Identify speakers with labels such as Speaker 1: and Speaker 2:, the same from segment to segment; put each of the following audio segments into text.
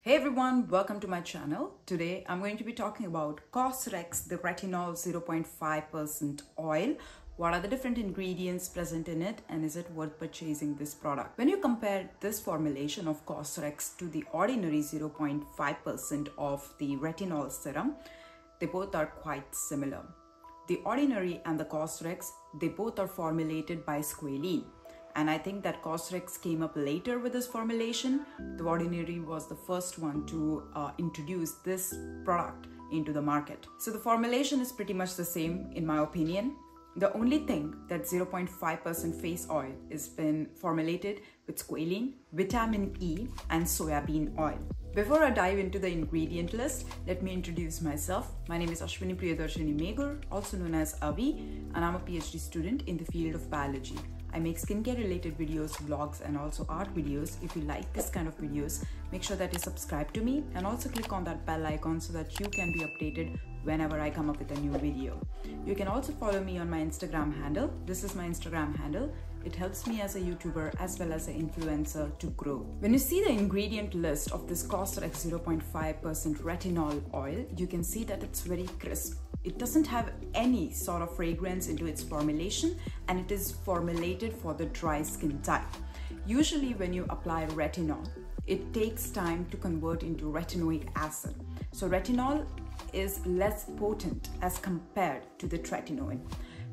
Speaker 1: Hey everyone, welcome to my channel. Today I'm going to be talking about cosrx, the retinol 0.5% oil. What are the different ingredients present in it and is it worth purchasing this product? When you compare this formulation of cosrx to the ordinary 0.5% of the retinol serum, they both are quite similar. The ordinary and the cosrx, they both are formulated by squalene. And I think that cosrx came up later with this formulation. The ordinary was the first one to introduce this product into the market. So the formulation is pretty much the same in my opinion. The only thing that 0.5% face oil is been formulated with squalene, vitamin E and soybean oil. Before I dive into the ingredient list, let me introduce myself. My name is Ashwini Priyadarshini Meghur, also known as Avi, and I'm a PhD student in the field of biology. I make skincare related videos, vlogs and also art videos. If you like this kind of videos, make sure that you subscribe to me and also click on that bell icon so that you can be updated whenever I come up with a new video. You can also follow me on my Instagram handle. This is my Instagram handle. It helps me as a YouTuber as well as an influencer to grow. When you see the ingredient list of this cosrx 0.5% retinol oil, you can see that it's very crisp. It doesn't have any sort of fragrance into its formulation and it is formulated for the dry skin type. Usually when you apply retinol, it takes time to convert into retinoic acid. So retinol is less potent as compared to the tretinoin.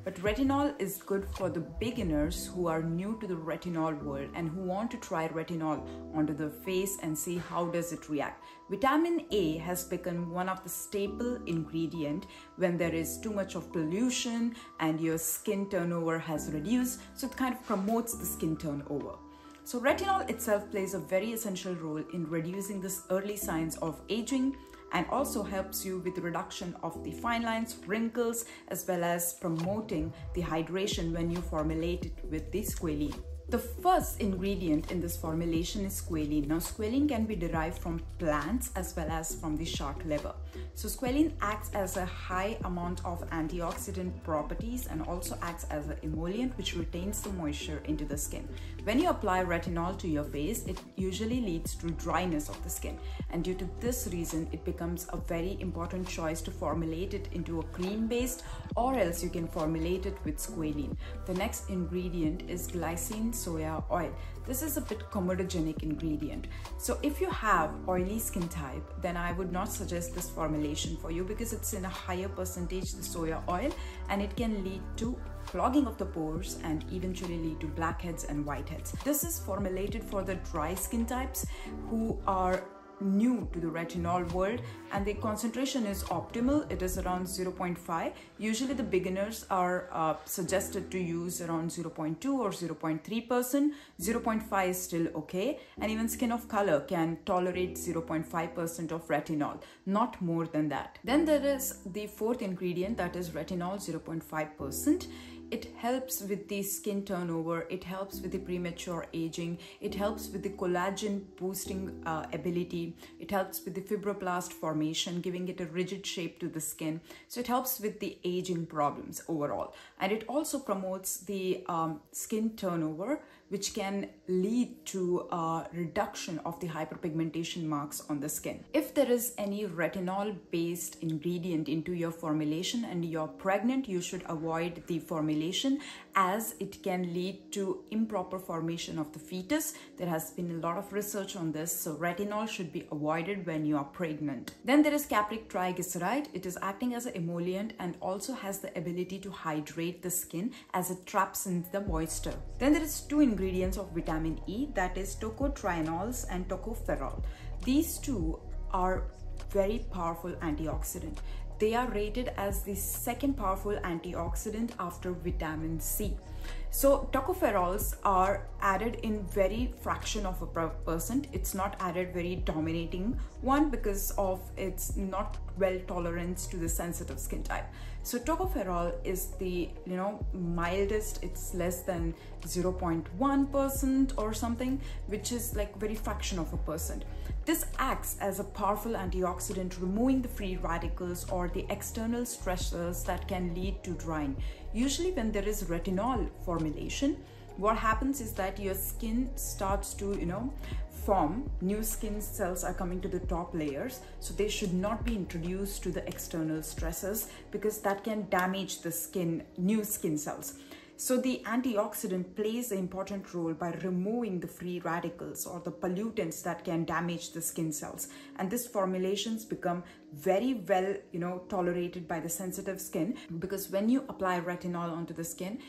Speaker 1: But retinol is good for the beginners who are new to the retinol world and who want to try retinol onto their face and see how does it react. Vitamin A has become one of the staple ingredient when there is too much of pollution and your skin turnover has reduced, so it kind of promotes the skin turnover. So retinol itself plays a very essential role in reducing the early signs of aging and also helps you with the reduction of the fine lines, wrinkles, as well as promoting the hydration when you formulate it with the squalene. The first ingredient in this formulation is squalene. Now squalene can be derived from plants as well as from the shark liver. So squalene acts as a high amount of antioxidant properties and also acts as an emollient which retains the moisture into the skin. When you apply retinol to your face, it usually leads to dryness of the skin, and due to this reason it becomes a very important choice to formulate it into a cream based, or else you can formulate it with squalene. The next ingredient is glycine soya oil. This is a bit comedogenic ingredient. So if you have oily skin type, then I would not suggest this formulation for you because it's in a higher percentage, the soya oil, and it can lead to clogging of the pores and eventually lead to blackheads and whiteheads. This is formulated for the dry skin types who are new to the retinol world, and the concentration is optimal. It is around 0.5. Usually the beginners are suggested to use around 0.2 or 0.3%. 0.5 is still okay, and even skin of color can tolerate 0.5% of retinol, not more than that. Then there is the fourth ingredient, that is retinol 0.5%. It helps with the skin turnover, it helps with the premature aging, it helps with the collagen boosting ability, it helps with the fibroblast formation, giving it a rigid shape to the skin. So it helps with the aging problems overall. And it also promotes the skin turnover, which can lead to a reduction of the hyperpigmentation marks on the skin. If there is any retinol based ingredient into your formulation and you're pregnant, you should avoid the formulation as it can lead to improper formation of the fetus. There has been a lot of research on this, so retinol should be avoided when you are pregnant. Then there is capric triglyceride. It is acting as an emollient and also has the ability to hydrate the skin as it traps in the moisture. Then there is two ingredients of vitamin E, that is tocotrienols and tocopherol. These two are very powerful antioxidant. They are rated as the second powerful antioxidant after vitamin C. So tocopherols are added in very fraction of a percent. It's not added very dominating one because of its not well tolerance to the sensitive skin type. So tocopherol is the mildest. It's less than 0.1% or something, which is like very fraction of a percent. This acts as a powerful antioxidant, removing the free radicals or the external stressors that can lead to drying. Usually when there is retinol formulation, what happens is that your skin starts to form, new skin cells are coming to the top layers, so they should not be introduced to the external stresses because that can damage the new skin cells. So the antioxidant plays an important role by removing the free radicals or the pollutants that can damage the skin cells. And these formulations become very well, tolerated by the sensitive skin, because when you apply retinol onto the skin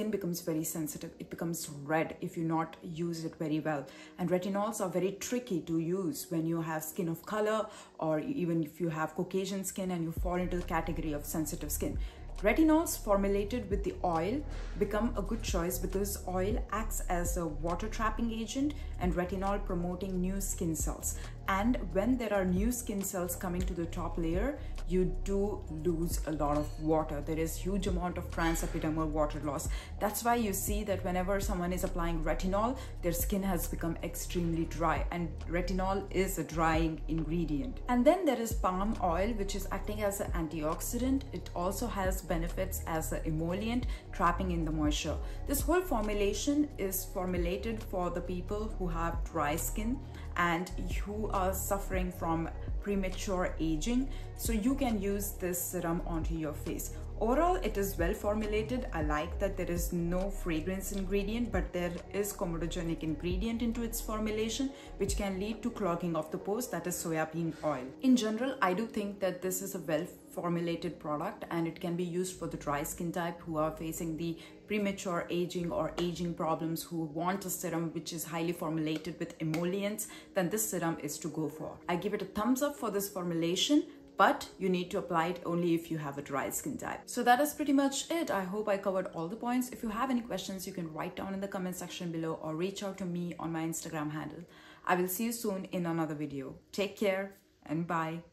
Speaker 1: becomes very sensitive. It becomes red if you not use it very well. And retinols are very tricky to use when you have skin of color, or even if you have Caucasian skin and you fall into the category of sensitive skin. Retinols formulated with the oil become a good choice because oil acts as a water trapping agent and retinol promoting new skin cells. And when there are new skin cells coming to the top layer, you do lose a lot of water. There is huge amount of transepidermal water loss. That's why you see that whenever someone is applying retinol, their skin has become extremely dry, and retinol is a drying ingredient. And then there is palm oil, which is acting as an antioxidant. It also has benefits as an emollient, trapping in the moisture. This whole formulation is formulated for the people who have dry skin and who are suffering from premature aging, so you can use this serum onto your face. Overall, it is well formulated. I like that there is no fragrance ingredient, but there is comedogenic ingredient into its formulation, which can lead to clogging of the pores, that is soya bean oil. In general, I do think that this is a well formulated product and it can be used for the dry skin type who are facing the premature aging or aging problems, who want a serum which is highly formulated with emollients. Then this serum is to go for. I give it a thumbs up for this formulation, but you need to apply it only if you have a dry skin type. So that is pretty much it. I hope I covered all the points. If you have any questions, you can write down in the comment section below or reach out to me on my Instagram handle. I will see you soon in another video. Take care and bye.